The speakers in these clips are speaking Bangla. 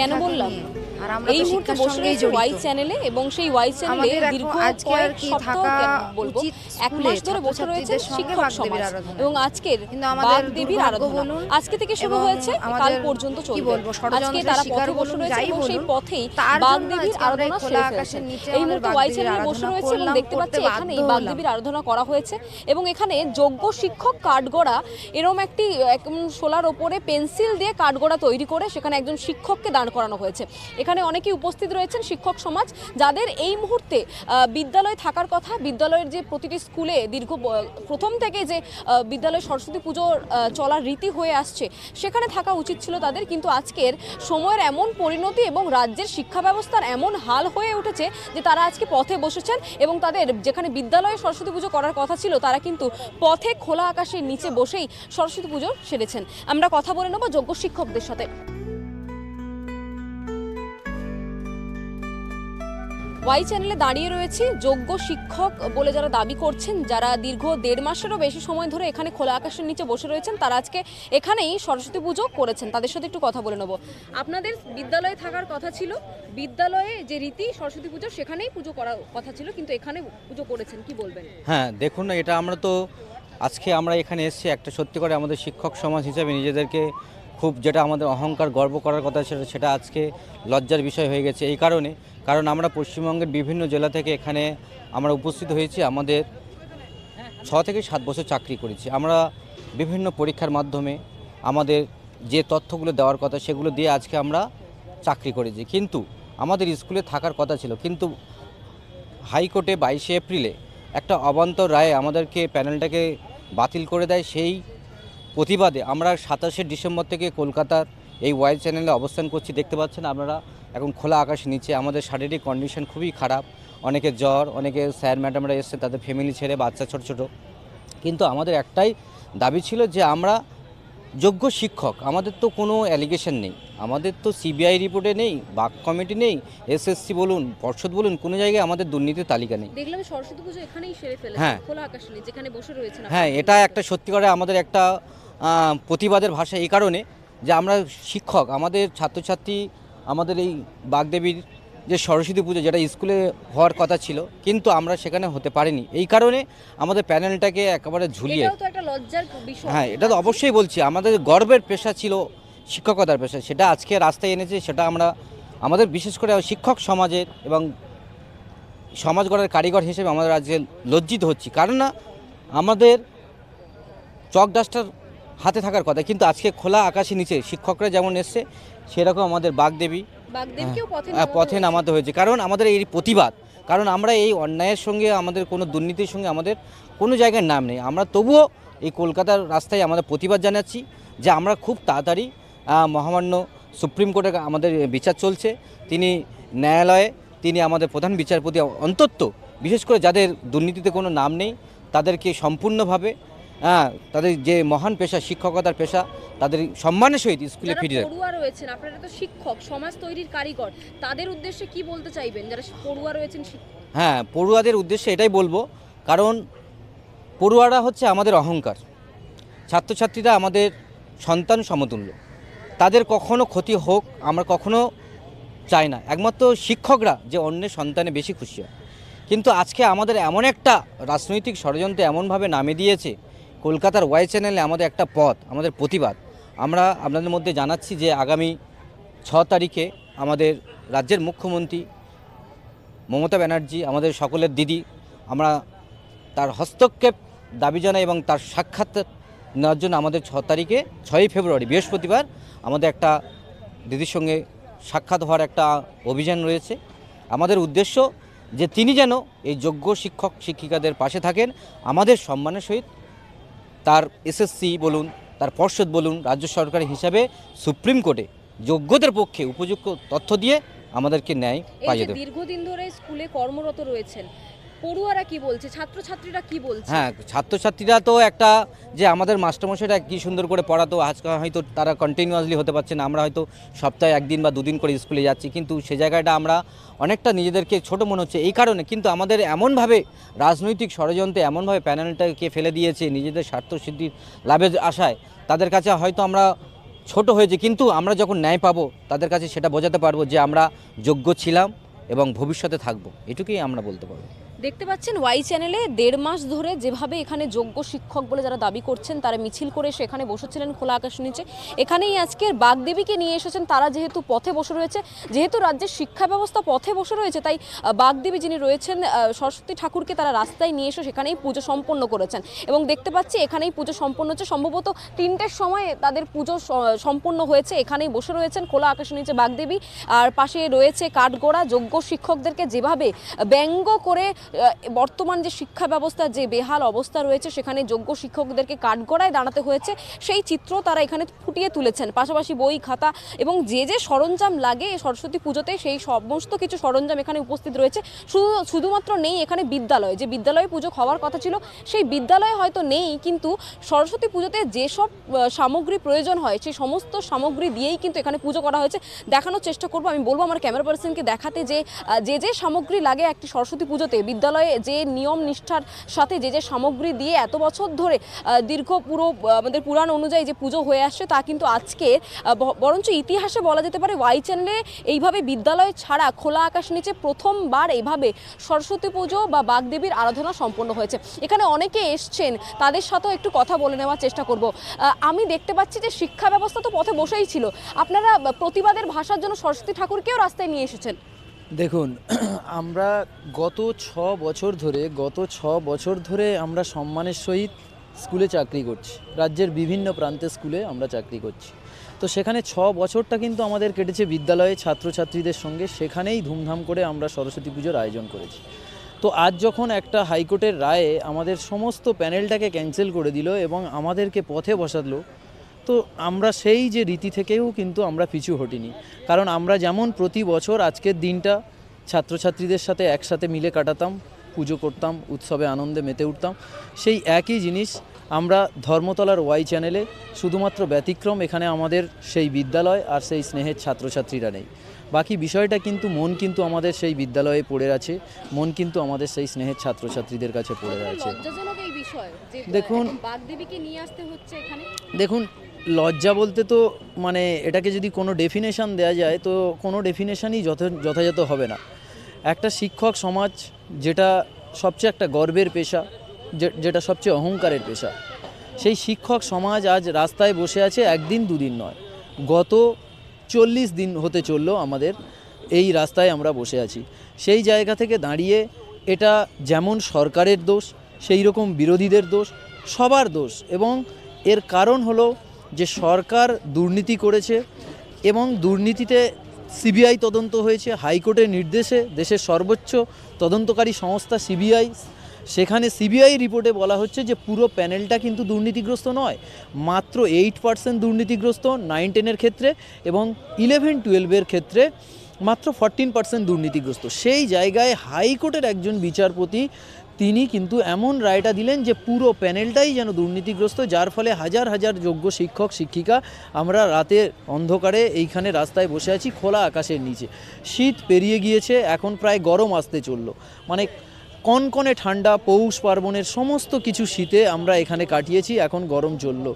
কেন থাকে বললাম? নিয়ে। আর আমরা এই তো মুহূর্তে শিক্ষার বসে সঙ্গেই রয়েছে জড়িত। ওয়াই চ্যানেলে এবং সেই ওয়াই চ্যানেলে আমাদের এখন দীর্ঘ আজকে আর কয়েক কি সপ্তাহ থাকা বলবো উচিত 1 স্কুলে মাস ধরে বসে রয়েছে ছাত্রছাত্রীদের সঙ্গে শিক্ষক বাগদেবীর সমাজ আরাধনায়। এবং আজকের কিন্তু আমাদের বাগদেবীর দুর্ভাগ্য আরাধনা বলুন আজকে থেকে শুরু এবং হয়েছে, কাল আমাদের পর্যন্ত কি চলবে। বলবো আজকে ষড়যন্ত্রের তারা শিকার পথে বসে বলুন রয়েছে যাই এবং সেই বলুন পথেই তার জন্য বাগদেবীর আজকে আমরা আরাধনা খোলা সেরে আকাশের ফেলছেন। নিচে এই আমাদের মুহূর্তে ওয়াই বাগদেবীর চ্যানেলে বসে আরাধনা রয়েছে এবং করলাম, দেখতে করতে পাচ্ছি বাধ্য এখানেই হলাম। বাগদেবীর আরাধনা করা হয়েছে এবং এখানে যোগ্য শিক্ষক কাঠগড়া এরম একটি শোলার ওপরে পেন্সিল দিয়ে কাঠগড়া তৈরি করে সেখানে একজন শিক্ষককে দাঁড় করানো হয়েছে। এখানে অনেকেই উপস্থিত রয়েছেন শিক্ষক সমাজ, যাদের এই মুহূর্তে বিদ্যালয়ে থাকার কথা। বিদ্যালয়ের যে প্রতিটি স্কুলে প্রথম থেকে যে বিদ্যালয়ে সরস্বতী পুজোর চলার রীতি হয়ে আসছে সেখানে থাকা উচিত ছিল তাদের, কিন্তু আজকের সময়ের এমন পরিণতি এবং রাজ্যের শিক্ষা ব্যবস্থার এমন হাল হয়ে উঠেছে যে তারা আজকে পথে বসেছেন এবং তাদের যেখানে বিদ্যালয়ে সরস্বতী পুজো করার কথা ছিল তারা কিন্তু পথে খোলা আকাশের নিচে বসেই সরস্বতী পুজো সেরেছেন। আমরা কথা বলে নেব যোগ্য শিক্ষকদের সাথে। ওয়াই চ্যানেলে দাঁড়িয়ে রয়েছি যোগ্য শিক্ষক বলে যারা দাবি করছেন, যারা দীর্ঘ 1.5 মাসেরও বেশি সময় ধরে এখানে খোলা আকাশের নিচে বসে রয়েছেন, তারা আজকে এখানেই সরস্বতী পুজো করেছেন। তাদের সাথে একটু কথা বলে নেব। আপনাদের বিদ্যালয়ে থাকার কথা ছিল, বিদ্যালয়ে যে রীতি সরস্বতী পুজো সেখানেই পুজো করার কথা ছিল, কিন্তু এখানে পুজো করেছেন, কি বলবেন? হ্যাঁ, দেখুন এটা আমরা তো আজকে আমরা এখানে এসেছি একটা সত্যি করে আমাদের শিক্ষক সমাজ হিসেবে নিজেদেরকে খুব যেটা আমাদের অহংকার গর্ব করার কথা সেটা আজকে লজ্জার বিষয় হয়ে গেছে। এই কারণ আমরা পশ্চিমবঙ্গের বিভিন্ন জেলা থেকে এখানে আমরা উপস্থিত হয়েছি। আমাদের 6 থেকে 7 বছর চাকরি করেছি আমরা। বিভিন্ন পরীক্ষার মাধ্যমে আমাদের যে তথ্যগুলো দেওয়ার কথা সেগুলো দিয়ে আজকে আমরা চাকরি করেছি, কিন্তু আমাদের স্কুলে থাকার কথা ছিল। কিন্তু হাইকোর্টে 22শে এপ্রিলে একটা অবান্তর রায়ে আমাদেরকে প্যানেলটাকে বাতিল করে দেয়। সেই প্রতিবাদে আমরা 27শে ডিসেম্বর থেকে কলকাতার এই ওয়াই চ্যানেলে অবস্থান করছি। দেখতে পাচ্ছেন আপনারা এখন খোলা আকাশের নিচে। আমাদের শারীরিক কন্ডিশন খুবই খারাপ, অনেকে জ্বর, অনেকে স্যার ম্যাডামরা এসছে তাদের ফ্যামিলি ছেড়ে, বাচ্চা ছোট ছোট। কিন্তু আমাদের একটাই দাবি ছিল যে আমরা যোগ্য শিক্ষক, আমাদের তো কোনো অ্যালিগেশন নেই, আমাদের তো সিবিআই রিপোর্টে নেই, বাক কমিটি নেই, এসএসসি বলুন, পর্ষদ বলুন, কোনো জায়গায় আমাদের দুর্নীতির তালিকা নেই। দেখলাম সরস্বতী পুজো এখানেই সেরে ফেলেছেন, হ্যাঁ। খোলা আকাশের নিচে যেখানে বসে রয়েছেন। হ্যাঁ, এটা একটা সত্যি করে আমাদের একটা প্রতিবাদের ভাষা, এই কারণে যে আমরা শিক্ষক, আমাদের ছাত্রছাত্রী, আমাদের এই বাগদেবীর যে সরস্বতী পুজো যেটা স্কুলে হওয়ার কথা ছিল কিন্তু আমরা সেখানে হতে পারিনি। এই কারণে আমাদের প্যানেলটাকে একেবারে ঝুলিয়ে, এটাও তো একটা লজ্জার বিষয়। হ্যাঁ এটা তো অবশ্যই বলছি, আমাদের গর্বের পেশা ছিল শিক্ষকতার পেশা, সেটা আজকে রাস্তায় এনেছে। সেটা আমরা আমাদের বিশেষ করে শিক্ষক সমাজের এবং সমাজ গড়ার কারিগর হিসেবে আমাদের আজকে লজ্জিত হচ্ছি। কারণ না আমাদের চক ডাস্টার হাতে থাকার কথা, কিন্তু আজকে খোলা আকাশের নিচে শিক্ষকরা যেমন এসছে সেরকম আমাদের বাগদেবীকেও পথে নামাতে হয়েছে। কারণ আমাদের এই প্রতিবাদ, কারণ আমরা এই অন্যায়ের সঙ্গে, আমাদের কোনো দুর্নীতির সঙ্গে আমাদের কোনো জায়গায় নাম নেই। আমরা তবুও এই কলকাতার রাস্তায় আমাদের প্রতিবাদ জানাচ্ছি যে আমরা খুব তাড়াতাড়ি মহামান্য সুপ্রিম কোর্টে আমাদের বিচার চলছে, তিনি ন্যায়ালয়ে তিনি আমাদের প্রধান বিচারপতি অন্তত বিশেষ করে যাদের দুর্নীতিতে কোনো নাম নেই তাদেরকে সম্পূর্ণভাবে তাদের যে মহান পেশা শিক্ষকতার পেশা তাদের সম্মানের সহিত স্কুলে ফিরিয়ে। পড়ুয়া রয়েছেন, আপনারা তো শিক্ষক, সমাজ তৈরির কারিগর, তাদের উদ্দেশ্যে কি বলতে চাইবেন যারা পড়ুয়া রয়েছেন? হ্যাঁ, পড়ুয়াদের উদ্দেশ্যে এটাই বলবো, কারণ পড়ুয়ারা হচ্ছে আমাদের অহংকার, ছাত্রছাত্রীরা আমাদের সন্তান সমতুল্য, তাদের কখনো ক্ষতি হোক আমরা কখনো চাই না। একমাত্র শিক্ষকরা যে অন্যের সন্তানে বেশি খুশি হয়। কিন্তু আজকে আমাদের এমন একটা রাজনৈতিক ষড়যন্ত্র এমনভাবে নামে দিয়েছে, কলকাতার ওয়াই চ্যানেলে আমাদের একটা পথ, আমাদের প্রতিবাদ আমরা আপনাদের মধ্যে জানাচ্ছি যে আগামী 6 তারিখে আমাদের রাজ্যের মুখ্যমন্ত্রী মমতা ব্যানার্জি, আমাদের সকলের দিদি, আমরা তার হস্তক্ষেপ দাবি জানাই এবং তার সাক্ষাৎ নেওয়ার জন্য আমাদের 6 তারিখে 6ই ফেব্রুয়ারি বৃহস্পতিবার আমাদের একটা দিদির সঙ্গে সাক্ষাৎ হওয়ার একটা অভিযান রয়েছে। আমাদের উদ্দেশ্য যে তিনি যেন এই যোগ্য শিক্ষক শিক্ষিকাদের পাশে থাকেন, আমাদের সম্মানের সহিত তার এসএসসি বলুন, তার পর্ষদ বলুন, রাজ্য সরকার হিসাবে সুপ্রিম কোর্টে যোগ্যদের পক্ষে উপযুক্ত তথ্য দিয়ে আমাদেরকে ন্যায় পাইয়ে দেবে। দীর্ঘদিন ধরে স্কুলে কর্মরত রয়েছেন, পড়ুয়ারা কি বলছে, ছাত্রছাত্রীরা কি বলছে? হ্যাঁ, ছাত্রছাত্রীরা তো একটা যে আমাদের মাস্টারমশাইরা কি সুন্দর করে পড়াতো, আজকে হয়তো তারা কন্টিনিউয়াসলি হতে পারছে না। আমরা হয়তো সপ্তাহে 1 দিন বা 2 দিন করে স্কুলে যাচ্ছি, কিন্তু সে জায়গাটা আমরা অনেকটা নিজেদেরকে ছোট মনে হচ্ছে। এই কারণে কিন্তু আমাদের এমনভাবে রাজনৈতিক ষড়যন্ত্রে এমনভাবে প্যানেলটাকে ফেলে দিয়েছে নিজেদের স্বার্থসিদ্ধির লাভের আশায়, তাদের কাছে হয়তো আমরা ছোট হয়েছে, কিন্তু আমরা যখন ন্যায় পাবো তাদের কাছে সেটা বোঝাতে পারবো যে আমরা যোগ্য ছিলাম এবং ভবিষ্যতে থাকবো, এটুকুই আমরা বলতে পারবো। দেখতে পাচ্ছেন ওয়াই চ্যানেলে 1.5 মাস ধরে যেভাবে এখানে যোগ্য শিক্ষক বলে যারা দাবি করছেন তারা মিছিল করে সেখানে বসেছিলেন খোলা আকাশ নিচে, এখানেই আজকের বাগদেবীকে নিয়ে এসেছেন। তারা যেহেতু পথে বসে রয়েছে, যেহেতু রাজ্যের শিক্ষা ব্যবস্থা পথে বসে রয়েছে, তাই বাগদেবী যিনি রয়েছেন সরস্বতী ঠাকুরকে তারা রাস্তায় নিয়ে এসে সেখানেই পুজো সম্পন্ন করেছেন এবং দেখতে পাচ্ছি এখানেই পুজো সম্পন্ন হচ্ছে। সম্ভবত 3টের সময় তাদের পুজো সম্পন্ন হয়েছে। এখানেই বসে রয়েছেন খোলা আকাশের নিচে বাগদেবী, আর পাশে রয়েছে কাঠগড়া। যোগ্য শিক্ষকদেরকে যেভাবে ব্যঙ্গ করে বর্তমান যে শিক্ষা ব্যবস্থা যে বেহাল অবস্থা রয়েছে সেখানে যোগ্য শিক্ষকদেরকে কাঠগড়ায় দাঁড়াতে হয়েছে, সেই চিত্র তারা এখানে ফুটিয়ে তুলেছেন। পাশাপাশি বই খাতা এবং যে যে সরঞ্জাম লাগে সরস্বতী পুজোতে সেই সমস্ত কিছু সরঞ্জাম এখানে উপস্থিত রয়েছে। শুধুমাত্র নেই এখানে বিদ্যালয়, যে বিদ্যালয়ে পুজো হওয়ার কথা ছিল সেই বিদ্যালয় হয়তো নেই, কিন্তু সরস্বতী পুজোতে যেসব সামগ্রী প্রয়োজন হয় সেই সমস্ত সামগ্রী দিয়েই কিন্তু এখানে পুজো করা হয়েছে। দেখানোর চেষ্টা করব, আমি বলবো আমার ক্যামেরা পার্সনকে দেখাতে যে যে সামগ্রী লাগে একটি সরস্বতী পুজোতে বিদ্যালয়ে, যে নিয়ম নিষ্ঠার সাথে যে সামগ্রী দিয়ে এত বছর ধরে দীর্ঘ পুরো আমাদের পুরাণ অনুযায়ী যে পুজো হয়ে আসছে তা কিন্তু আজকে বরঞ্চ ইতিহাসে বলা যেতে পারে ওয়াই চ্যানেলে এইভাবে বিদ্যালয় ছাড়া খোলা আকাশ নিচে প্রথমবার এইভাবে সরস্বতী পুজো বা বাগদেবীর আরাধনা সম্পন্ন হয়েছে। এখানে অনেকে এসছেন, তাদের সাথেও একটু কথা বলে নেওয়ার চেষ্টা করব। আমি দেখতে পাচ্ছি যে শিক্ষা ব্যবস্থা তো পথে বসেই ছিল, আপনারা প্রতিবাদের ভাষার জন্য সরস্বতী ঠাকুরকেও রাস্তায় নিয়ে এসেছেন। দেখুন, আমরা গত 6 বছর ধরে আমরা সম্মানের সহিত স্কুলে চাকরি করছি, রাজ্যের বিভিন্ন প্রান্তের স্কুলে আমরা চাকরি করছি। তো সেখানে 6 বছরটা কিন্তু আমাদের কেটেছে বিদ্যালয়ে ছাত্রছাত্রীদের সঙ্গে, সেখানেই ধুমধাম করে আমরা সরস্বতী পুজোর আয়োজন করেছি। তো আজ যখন একটা হাইকোর্টের রায়ে আমাদের সমস্ত প্যানেলটাকে ক্যান্সেল করে দিল এবং আমাদেরকে পথে বসালো, তো আমরা সেই যে রীতি থেকেও কিন্তু আমরা পিছু হটিনি। কারণ আমরা যেমন প্রতি বছর আজকের দিনটা ছাত্রছাত্রীদের সাথে একসাথে মিলে কাটাতাম, পুজো করতাম, উৎসবে আনন্দে মেতে উঠতাম, সেই একই জিনিস আমরা ধর্মতলার ওয়াই চ্যানেলে শুধুমাত্র ব্যতিক্রম, এখানে আমাদের সেই বিদ্যালয় আর সেই স্নেহের ছাত্রছাত্রীরা নেই। বাকি বিষয়টা কিন্তু মন কিন্তু আমাদের সেই বিদ্যালয়ে পড়ে আছে, মন কিন্তু আমাদের সেই স্নেহের ছাত্রছাত্রীদের কাছে পড়ে আছে। দেখুন, বাগদেবীকে নিয়ে আসতে হচ্ছে এখানে। দেখুন, লজ্জা বলতে তো মানে এটাকে যদি কোনো ডেফিনেশন দেওয়া যায় তো কোনো ডেফিনেশনই যথাযথ হবে না। একটা শিক্ষক সমাজ যেটা সবচেয়ে একটা গর্বের পেশা, যেটা সবচেয়ে অহংকারের পেশা, সেই শিক্ষক সমাজ আজ রাস্তায় বসে আছে, একদিন দুদিন নয়, গত 40 দিন হতে চললো আমাদের এই রাস্তায় আমরা বসে আছি। সেই জায়গা থেকে দাঁড়িয়ে এটা যেমন সরকারের দোষ, সেই রকম বিরোধীদের দোষ, সবার দোষ। এবং এর কারণ হলো যে সরকার দুর্নীতি করেছে এবং দুর্নীতিতে সিবিআই তদন্ত হয়েছে হাইকোর্টের নির্দেশে, দেশের সর্বোচ্চ তদন্তকারী সংস্থা সিবিআই, সেখানে সিবিআই রিপোর্টে বলা হচ্ছে যে পুরো প্যানেলটা কিন্তু দুর্নীতিগ্রস্ত নয়, মাত্র 8% দুর্নীতিগ্রস্ত 9-10-এর ক্ষেত্রে এবং 11-12-এর ক্ষেত্রে মাত্র 14% দুর্নীতিগ্রস্ত। সেই জায়গায় হাইকোর্টের একজন বিচারপতি তিনি কিন্তু এমন রায়টা দিলেন যে পুরো প্যানেলটাই যেন দুর্নীতিগ্রস্ত, যার ফলে হাজার হাজার যোগ্য শিক্ষক শিক্ষিকা আমরা রাতের অন্ধকারে এইখানে রাস্তায় বসে আছি খোলা আকাশের নিচে। শীত পেরিয়ে গিয়েছে, এখন প্রায় গরম আসতে চললো, মানে কনকনে ঠান্ডা, পৌষ পার্বণের সমস্ত কিছু শীতে আমরা এখানে কাটিয়েছি, এখন গরম চললো,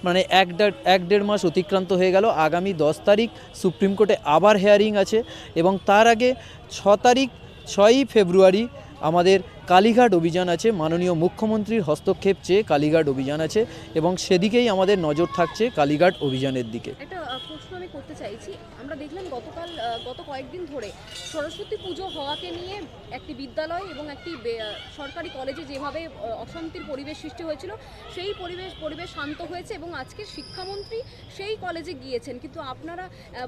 মানে 1-1.5 মাস অতিক্রান্ত হয়ে গেল। আগামী 10 তারিখ সুপ্রিম কোর্টে আবার হেয়ারিং আছে এবং তার আগে 6ই ফেব্রুয়ারি আমাদের কালীঘাট অভিযান আছে, মাননীয় মুখ্যমন্ত্রীর হস্তক্ষেপ চেয়ে কালীঘাট অভিযান আছে এবং সেদিকেই আমাদের নজর থাকছে, কালীঘাট অভিযানের দিকে। একটা প্রশ্ন আমি করতে চাইছি, আমরা দেখলাম গত কয়েকদিন ধরে সরস্বতী পুজো হওয়াকে নিয়ে একটি বিদ্যালয় এবং একটি সরকারি কলেজে যেভাবে অশান্তির পরিবেশ সৃষ্টি হয়েছিল সেই পরিবেশ শান্ত হয়েছে এবং আজকে শিক্ষামন্ত্রী সেই কলেজে গিয়েছেন, কিন্তু আপনারা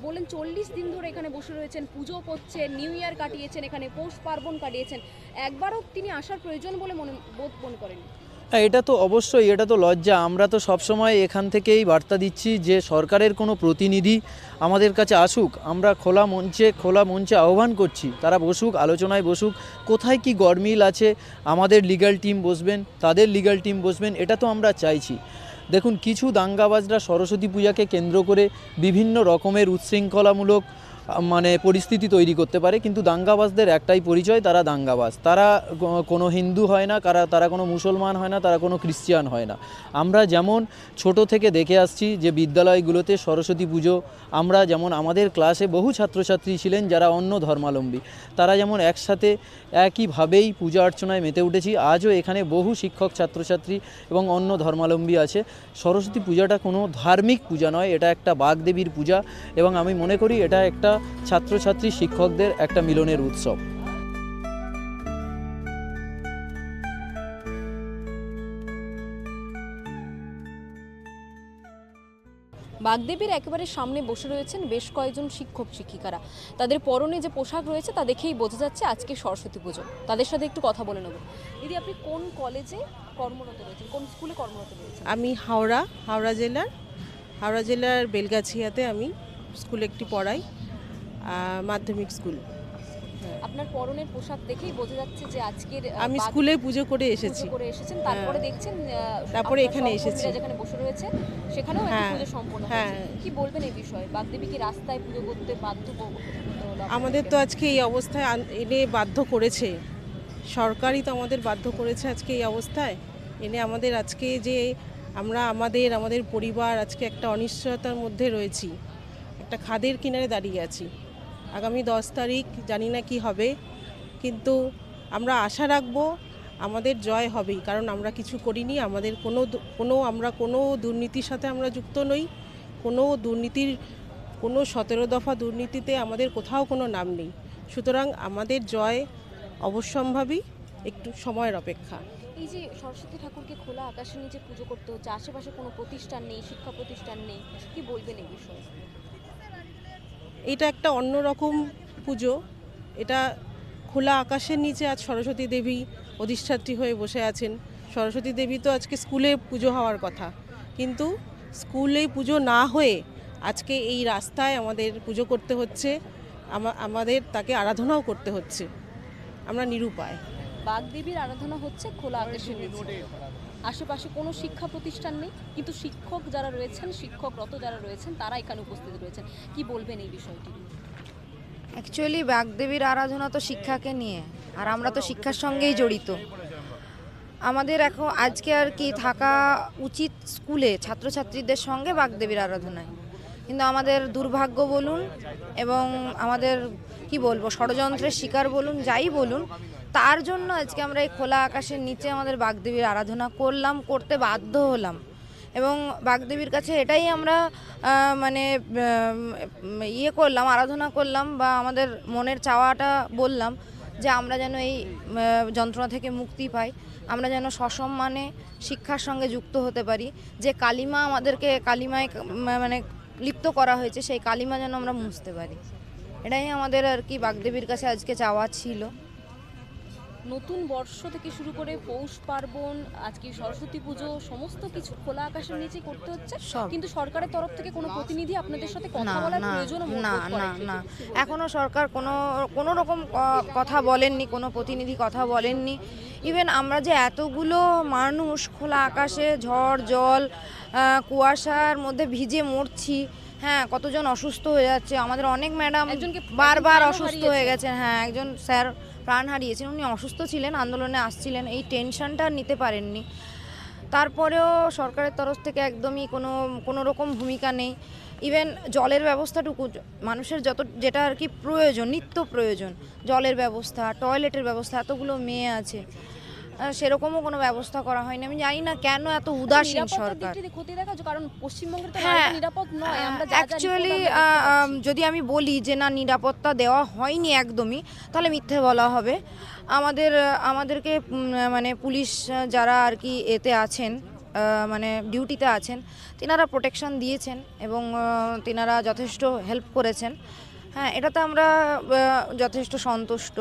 বলেন 40 দিন ধরে এখানে বসে রয়েছেন, পুজো করছেন, নিউ ইয়ার কাটিয়েছেন, এখানে পৌষ পার্বণ কাটিয়েছেন, একবারও তিনি আসার প্রয়োজন বলে মনে করেন? এটা তো অবশ্যই, এটা তো লজ্জা। আমরা তো সবসময় এখান থেকেই বার্তা দিচ্ছি যে সরকারের কোনো প্রতিনিধি আমাদের কাছে আসুক, আমরা খোলা মঞ্চে আহ্বান করছি, তারা বসুক, আলোচনায় বসুক, কোথায় কি গরমিল আছে আমাদের লিগ্যাল টিম বসবেন, তাদের লিগ্যাল টিম বসবেন, এটা তো আমরা চাইছি। দেখুন, কিছু দাঙ্গাবাজরা সরস্বতী পূজাকে কেন্দ্র করে বিভিন্ন রকমের উচ্ছৃঙ্খলামূলক মানে পরিস্থিতি তৈরি করতে পারে। কিন্তু দাঙ্গাবাজদের একটাই পরিচয়, তারা দাঙ্গাবাজ। তারা কোনো হিন্দু হয় না, তারা কোনো মুসলমান হয় না, তারা কোনো খ্রিস্টান হয় না। আমরা যেমন ছোট থেকে দেখে আসছি যে বিদ্যালয়গুলোতে সরস্বতী পুজো, আমরা যেমন আমাদের ক্লাসে বহু ছাত্রছাত্রী ছিলেন যারা অন্য ধর্মাবলম্বী, তারা যেমন একসাথে একইভাবেই পূজা অর্চনায় মেতে উঠেছি। আজও এখানে বহু শিক্ষক ছাত্রছাত্রী এবং অন্য ধর্মাবলম্বী আছে। সরস্বতী পূজাটা কোনো ধার্মিক পূজা নয়, এটা একটা বাগদেবীর পূজা এবং আমি মনে করি এটা একটা ছাত্রছাত্রী শিক্ষকদের একটা মিলনের উৎসব। বাগদেবীর একেবারে সামনে বসে রয়েছেন বেশ কয়েকজন শিক্ষক শিক্ষিকারা। তাদের পরনে যে পোশাক রয়েছে তা দেখেই বোঝা যাচ্ছে আজকে সরস্বতী পুজো। তাদের সাথে একটু কথা বলে নেব। দিদি, আপনি কোন কলেজে কর্মরত রয়েছেন, কোন স্কুলে কর্মরত রয়েছেন? আমি হাওড়া জেলার বেলগাছিয়াতে আমি স্কুলে একটি পড়াই, মাধ্যমিক স্কুল। আপনার পরনের পোশাক দেখেই বোঝা যাচ্ছে যে আজকের আমি স্কুলে পুজো করে এসেছি। করে এসেছেন, তারপরে দেখছেন তারপরে আপনার এখানে সহকর্মীরা এসেছি। যেখানে বসে রয়েছে সেখানেও একটা হ্যাঁ, পুজো সম্পন্ন হ্যাঁ। হয়েছে। কি বলবেন এই বিষয়ে? বাগদেবী কি রাস্তায় পুজো করতে বাধ্য হলো আমাদের তো আজকে এই অবস্থায় এনে বাধ্য করেছে, সরকারই তো আমাদের বাধ্য করেছে আজকে এই অবস্থায় এনে আমাদের। আজকে যে আমরা আমাদের পরিবার আজকে একটা অনিশ্চয়তার মধ্যে রয়েছি, একটা খাদের কিনারে দাঁড়িয়ে আছি। আগামী 10 তারিখ জানি না কি হবে, কিন্তু আমরা আশা রাখবো আমাদের জয় হবেই, কারণ আমরা কিছু করিনি। আমাদের আমরা কোনো দুর্নীতির সাথে আমরা যুক্ত নই। কোনো 17 দফা দুর্নীতিতে আমাদের কোথাও কোনো নাম নেই। সুতরাং আমাদের জয় অবশ্যম্ভাবী, একটু সময়ের অপেক্ষা। এই যে সরস্বতী ঠাকুরকে খোলা আকাশের নিচে পুজো করতে হচ্ছে, আশেপাশে কোনো প্রতিষ্ঠান নেই, শিক্ষা প্রতিষ্ঠান নেই, কি বলবেন এই বিষয়ে? এটা একটা অন্যরকম পুজো। এটা খোলা আকাশের নিচে আজ সরস্বতী দেবী অধিষ্ঠাত্রী হয়ে বসে আছেন। সরস্বতী দেবী তো আজকে স্কুলে পুজো হওয়ার কথা, কিন্তু স্কুলে পুজো না হয়ে আজকে এই রাস্তায় আমাদের পুজো করতে হচ্ছে, আমাদের তাকে আরাধনাও করতে হচ্ছে। আমরা নিরুপায়। বাগদেবীর আরাধনা হচ্ছে খোলা আকাশের নিচে, আশেপাশে কোনো শিক্ষা প্রতিষ্ঠান নেই, কিন্তু শিক্ষক যারা রয়েছেন, শিক্ষকরত যারা রয়েছেন তারা এখানে উপস্থিত রয়েছেন। কি বলবেন এই বিষয়টি? অ্যাকচুয়ালি বাগদেবীর আরাধনা তো শিক্ষাকে নিয়ে, আর আমরা তো শিক্ষার সঙ্গেই জড়িত। আমাদের এখন আজকে আর কি থাকা উচিত স্কুলে ছাত্রছাত্রীদের সঙ্গে বাগদেবীর আরাধনায়, কিন্তু আমাদের দুর্ভাগ্য বলুন এবং আমাদের কি বলবো ষড়যন্ত্রের শিকার বলুন, যাই বলুন, তার জন্য আজকে আমরা এই খোলা আকাশের নিচে আমাদের বাগদেবীর আরাধনা করতে বাধ্য হলাম। এবং বাগদেবীর কাছে এটাই আমরা করলাম, আরাধনা করলাম, বা আমাদের মনের চাওয়াটা বললাম যে আমরা যেন এই যন্ত্রণা থেকে মুক্তি পাই, আমরা যেন সসম্মানে শিক্ষার সঙ্গে যুক্ত হতে পারি। যে কালিমা আমাদেরকে কালিমায় লিপ্ত করা হয়েছে, সেই কালিমা যেন আমরা মুছতে পারি। এটাই আমাদের আর কি বাগদেবীর কাছে আজকে চাওয়া ছিল। নতুন বর্ষ থেকে শুরু করে পৌষ পার্বণ, আজকে সরস্বতী পুজো, সমস্ত কিছু খোলা আকাশের নিচে করতে হচ্ছে, কিন্তু সরকারের তরফ থেকে কোনো প্রতিনিধি আপনাদের সাথে কথা বলার প্রয়োজন না, এখনো সরকার কোনো রকম কথা বলেননি, কোনো প্রতিনিধি কথা বলেননি। ইভেন আমরা যে এতগুলো মানুষ খোলা আকাশে ঝড় জল কুয়াশার মধ্যে ভিজে মরছি, হ্যাঁ, কতজন অসুস্থ হয়ে যাচ্ছে। আমাদের অনেক ম্যাডাম বারবার অসুস্থ হয়ে গেছেন। হ্যাঁ, একজন স্যার প্রাণ হারিয়েছেন, উনি অসুস্থ ছিলেন, আন্দোলনে আসছিলেন, এই টেনশনটা নিতে পারেননি। তারপরেও সরকারের তরফ থেকে একদমই কোনো রকম ভূমিকা নেই। ইভেন জলের ব্যবস্থাটুকু মানুষের যেটা আর কি প্রয়োজন, নিত্য প্রয়োজন, জলের ব্যবস্থা, টয়লেটের ব্যবস্থা, এতগুলো মেয়ে আছে, সেরকমও কোনো ব্যবস্থা করা হয়নি। আমি জানি না কেন এত উদাসীন সরকার। অ্যাকচুয়ালি যদি আমি বলি যে না, নিরাপত্তা দেওয়া হয়নি একদমই, তাহলে মিথ্যে বলা হবে। আমাদেরকে পুলিশ যারা আর কি এতে আছেন, ডিউটিতে আছেন, তিনারা প্রোটেকশন দিয়েছেন এবং তিনারা যথেষ্ট হেল্প করেছেন। হ্যাঁ, এটাতে আমরা যথেষ্ট সন্তুষ্ট।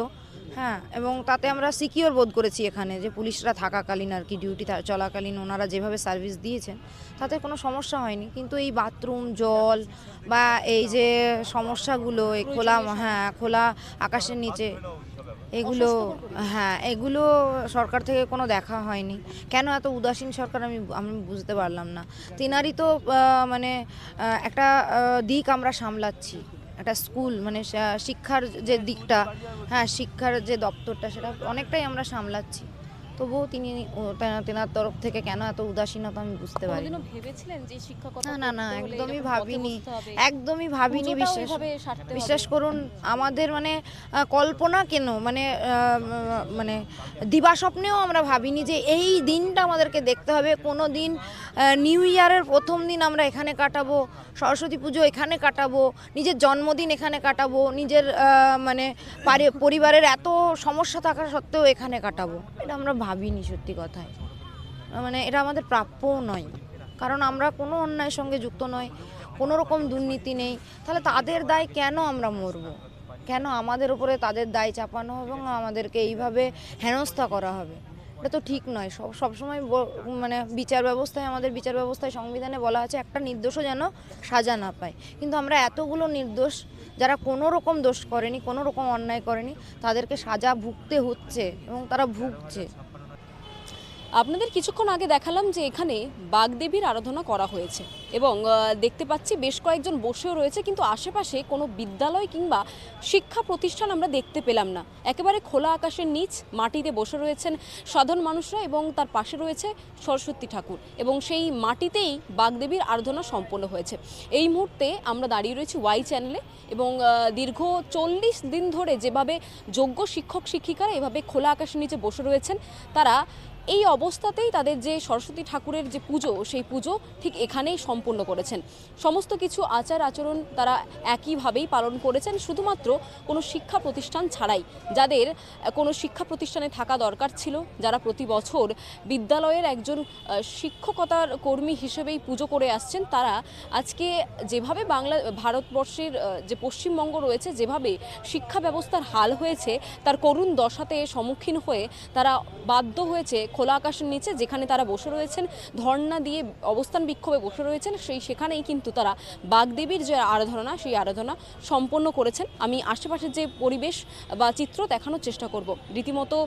হ্যাঁ, এবং তাতে আমরা সিকিওর বোধ করেছি এখানে, যে পুলিশরা থাকাকালীন আর কি ডিউটি চলাকালীন ওনারা যেভাবে সার্ভিস দিয়েছেন তাতে কোনো সমস্যা হয়নি। কিন্তু এই বাথরুম, জল বা এই যে সমস্যাগুলো, এই খোলা আকাশের নিচে, এগুলো সরকার থেকে কোনো দেখা হয়নি। কেন এত উদাসীন সরকার আমি বুঝতে পারলাম না। তিনারই তো একটা দিক আমরা সামলাচ্ছি, একটা স্কুল মানে শিক্ষার যে দিকটা, হ্যাঁ শিক্ষার যে দপ্তরটা সেটা অনেকটাই আমরা সামলাচ্ছি। তবুও তেনার তরফ থেকে কেন এত উদাসীনতা আমি বুঝতে পারি কোনোদিনও ভেবেছিলেন যে শিক্ষকতা না করতে হলে একদমই এরকম ভাবিনি, পথে বসতে হবে? একদমই ভাবিনি। পুজোটাও এভাবে সারতে হবে? বিশ্বাস করুন আমাদের মানে কল্পনা কেন মানে মানে দিবাস্বপ্নেও আমরা ভাবিনি যে এই দিনটা আমাদেরকে দেখতে হবে। কোনো দিন নিউ ইয়ারের প্রথম দিন আমরা এখানে কাটাবো, সরস্বতী পুজো এখানে কাটাবো, নিজের জন্মদিন এখানে কাটাবো, নিজের মানে পরিবারের এত সমস্যা থাকা সত্ত্বেও এখানে কাটাবো, এটা আমরা ভাবিনি সত্যি কথায়। মানে এটা আমাদের প্রাপ্যও নয়, কারণ আমরা কোনো অন্যায়ের সঙ্গে যুক্ত নই, কোনো রকম দুর্নীতি নেই। তাহলে তাদের দায় কেন আমরা মরবো? কেন আমাদের উপরে তাদের দায় চাপানো এবং আমাদেরকে এইভাবে হেনস্থা করা হবে? এটা তো ঠিক নয়। সবসময় মানে আমাদের বিচার ব্যবস্থায় সংবিধানে বলা আছে একটা নির্দোষও যেন সাজা না পায়, কিন্তু আমরা এতগুলো নির্দোষ যারা কোনো রকম দোষ করেনি, কোনো রকম অন্যায় করেনি, তাদেরকে সাজা ভুগতে হচ্ছে এবং তারা ভুগছে। আপনাদের কিছুক্ষণ আগে দেখালাম যে এখানে বাগদেবীর আরাধনা করা হয়েছে এবং দেখতে পাচ্ছি বেশ কয়েকজন বসেও রয়েছে, কিন্তু আশেপাশে কোনো বিদ্যালয় কিংবা শিক্ষা প্রতিষ্ঠান আমরা দেখতে পেলাম না। একেবারে খোলা আকাশের নিচ মাটিতে বসে রয়েছেন সাধারণ মানুষরা এবং তার পাশে রয়েছে সরস্বতী ঠাকুর এবং সেই মাটিতেই বাগদেবীর আরাধনা সম্পন্ন হয়েছে। এই মুহূর্তে আমরা দাঁড়িয়ে রয়েছি ওয়াই চ্যানেলে এবং দীর্ঘ 40 দিন ধরে যেভাবে যোগ্য শিক্ষক শিক্ষিকারা এভাবে খোলা আকাশের নিচে বসে রয়েছেন, তারা এই অবস্থাতেই তাদের যে সরস্বতী ঠাকুরের যে পুজো, সেই পুজো ঠিক এখানেই সম্পন্ন করেছেন। সমস্ত কিছু আচার আচরণ তারা একইভাবেই পালন করেছেন, শুধুমাত্র কোনো শিক্ষা প্রতিষ্ঠান ছাড়াই। যাদের কোনো শিক্ষা প্রতিষ্ঠানে থাকা দরকার ছিল, যারা প্রতি বছর বিদ্যালয়ের একজন শিক্ষকতার কর্মী হিসেবেই পুজো করে আসছেন, তারা আজকে যেভাবে ভারতবর্ষের যে পশ্চিমবঙ্গ রয়েছে, যেভাবে শিক্ষা ব্যবস্থার হাল হয়েছে, তার করুণ দশাতে সম্মুখীন হয়ে তারা বাধ্য হয়েছে খোলা আকাশের নিচে, যেখানে তারা বসে রয়েছেন ধর্ণা দিয়ে অবস্থান বিক্ষোভে বসে রয়েছেন, সেখানেই কিন্তু তারা বাগদেবীর যে আরাধনা, সেই আরাধনা সম্পন্ন করেছেন। আমি আশেপাশের যে পরিবেশ বা চিত্র দেখানোর চেষ্টা করব। রীতিমতো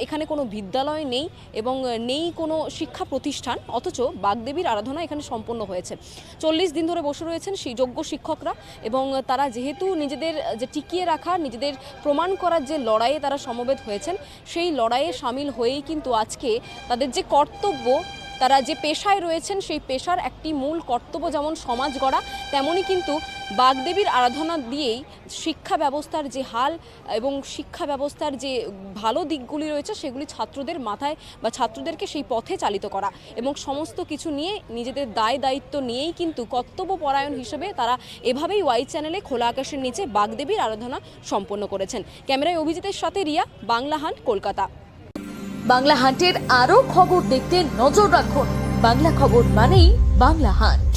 এখানে কোনো বিদ্যালয় নেই এবং নেই কোনো শিক্ষা প্রতিষ্ঠান, অথচ বাগদেবীর আরাধনা এখানে সম্পন্ন হয়েছে। 40 দিন ধরে বসে রয়েছেন সেই যোগ্য শিক্ষকরা এবং তারা যেহেতু নিজেদের যে টিকিয়ে রাখা, নিজেদের প্রমাণ করার যে লড়াইয়ে তারা সমবেত হয়েছেন, সেই লড়াইয়ে সামিল হয়েই কিন্তু আজকে তাদের যে কর্তব্য, তারা যে পেশায় রয়েছেন, সেই পেশার একটি মূল কর্তব্য যেমন সমাজ গড়া, তেমনই কিন্তু বাগদেবীর আরাধনা দিয়েই শিক্ষা ব্যবস্থার যে হাল এবং শিক্ষা ব্যবস্থার যে ভালো দিকগুলি রয়েছে, সেগুলি ছাত্রদের মাথায় বা ছাত্রদেরকে সেই পথে চালিত করা এবং সমস্ত কিছু নিয়ে নিজেদের দায় দায়িত্ব নিয়েই কিন্তু কর্তব্যপরায়ণ হিসেবে তারা এভাবেই ওয়াই চ্যানেলে খোলা আকাশের নিচে বাগদেবীর আরাধনা সম্পন্ন করেছেন। ক্যামেরায় অভিজিতের সাথে রিয়া, বাংলা হান্ট, কলকাতা। বাংলা হান্টের আরও খবর দেখতে নজর রাখুন। বাংলা খবর মানেই বাংলা হান্ট।